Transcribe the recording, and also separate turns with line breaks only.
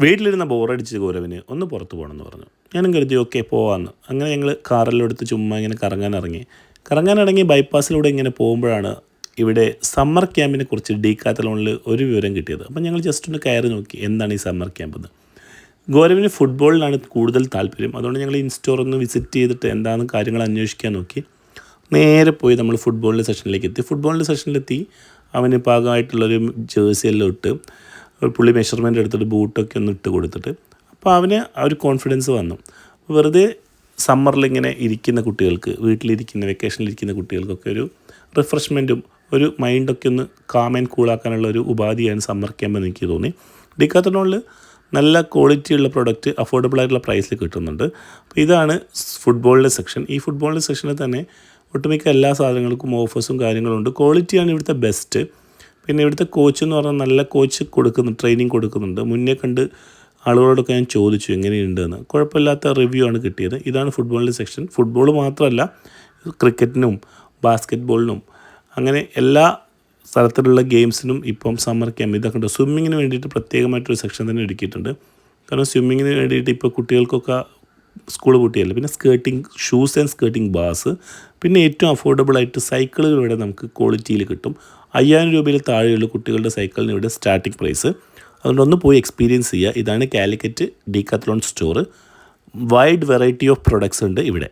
വീട്ടിലിരുന്ന ബോറടിച്ച് ഗൗരവിന് ഒന്ന് പുറത്ത് പോകണമെന്ന് പറഞ്ഞു. ഞാനും കരുതി ഓക്കെ പോവാമെന്ന്. അങ്ങനെ ഞങ്ങൾ കാറെല്ലാം എടുത്ത് ചുമ്മാ ഇങ്ങനെ കറങ്ങാനിറങ്ങി ബൈപ്പാസിലൂടെ ഇങ്ങനെ പോകുമ്പോഴാണ് ഇവിടെ സമ്മർ ക്യാമ്പിനെ കുറിച്ച് ഡീക്കാത്തലോണിൽ ഒരു വിവരം കിട്ടിയത്. അപ്പം ഞങ്ങൾ ജസ്റ്റ് ഒന്ന് കയറി നോക്കി എന്താണ് ഈ സമ്മർ ക്യാമ്പ് എന്ന്. ഗൗരവിന് ഫുട്ബോളിലാണ് കൂടുതൽ താല്പര്യം. അതുകൊണ്ട് ഞങ്ങൾ ഇൻസ്റ്റോർ ഒന്ന് വിസിറ്റ് ചെയ്തിട്ട് എന്താണെന്ന് കാര്യങ്ങൾ അന്വേഷിക്കാൻ നോക്കി. നേരെ പോയി നമ്മൾ ഫുട്ബോളിൻ്റെ സെഷനിലേക്ക് എത്തി. ഫുട്ബോളിൻ്റെ സെഷനിലെത്തി അവന് പാകമായിട്ടുള്ളൊരു ജേഴ്സി എല്ലാം ഇട്ട് ഒരു പുള്ളി മെഷർമെൻ്റ് എടുത്തിട്ട് ബൂട്ടൊക്കെ ഒന്ന് ഇട്ട് കൊടുത്തിട്ട് അപ്പോൾ അവന് ആ ഒരു കോൺഫിഡൻസ് വന്നു. വെറുതെ സമ്മറിലിങ്ങനെ ഇരിക്കുന്ന കുട്ടികൾക്ക്, വീട്ടിലിരിക്കുന്ന വെക്കേഷനിലിരിക്കുന്ന കുട്ടികൾക്കൊക്കെ ഒരു റിഫ്രഷ്മെൻറ്റും ഒരു മൈൻഡൊക്കെ ഒന്ന് കാം ആൻഡ് കൂളാക്കാനുള്ള ഒരു ഉപാധിയാണ് സമ്മർ ക്യാമ്പ് എന്ന് എനിക്ക് തോന്നി. ഡിക്കാത്തലോണിൽ നല്ല ക്വാളിറ്റിയുള്ള പ്രൊഡക്റ്റ് അഫോർഡബിൾ ആയിട്ടുള്ള പ്രൈസിൽ കിട്ടുന്നുണ്ട്. അപ്പോൾ ഇതാണ് ഫുട്ബോളിൻ്റെ സെക്ഷൻ. ഈ ഫുട്ബോളിൻ്റെ സെക്ഷനിൽ തന്നെ ഒട്ടുമിക്ക എല്ലാ സാധനങ്ങൾക്കും ഓഫേഴ്സും കാര്യങ്ങളുണ്ട്. ക്വാളിറ്റിയാണ് ഇവിടുത്തെ ബെസ്റ്റ്. പിന്നെ ഇവിടുത്തെ കോച്ച് എന്ന് പറഞ്ഞാൽ നല്ല കോച്ച് ട്രെയിനിങ് കൊടുക്കുന്നുണ്ട്. മുന്നേ കണ്ട് ആളുകളോടൊക്കെ ഞാൻ ചോദിച്ചു എങ്ങനെയുണ്ടെന്ന്. കുഴപ്പമില്ലാത്ത റിവ്യൂ ആണ് കിട്ടിയത്. ഇതാണ് ഫുട്ബോളിൻ്റെ സെക്ഷൻ. ഫുട്ബോൾ മാത്രമല്ല, ക്രിക്കറ്റിനും ബാസ്ക്കറ്റ് ബോളിനും അങ്ങനെ എല്ലാ സ്ഥലത്തിലുള്ള ഗെയിംസിനും ഇപ്പം സമ്മർ ക്യാമ്പ് ഇതൊക്കെ ഉണ്ട്. സ്വിമ്മിങ്ങിന് വേണ്ടിയിട്ട് പ്രത്യേകമായിട്ടൊരു സെക്ഷൻ തന്നെ ഒരുക്കിയിട്ടുണ്ട്. കാരണം സ്വിമ്മിങ്ങിന് വേണ്ടിയിട്ട് ഇപ്പോൾ കുട്ടികൾക്കൊക്കെ സ്കൂൾ പൂട്ടിയല്ല. പിന്നെ ഷൂസ് ആൻഡ് സ്കേർട്ടിങ് ബാസ്, പിന്നെ ഏറ്റവും അഫോർഡബിളായിട്ട് സൈക്കിളുകൾ ഇവിടെ നമുക്ക് ക്വാളിറ്റിയിൽ കിട്ടും. 5000 രൂപയിൽ താഴെയുള്ള കുട്ടികളുടെ സൈക്കിളിന് ഇവിടെ സ്റ്റാർട്ടിംഗ് പ്രൈസ്. അതുകൊണ്ട് ഒന്ന് പോയി എക്സ്പീരിയൻസ് ചെയ്യുക. ഇതാണ് Calicut Decathlon store. Wide variety of products ഉണ്ട് ഇവിടെ.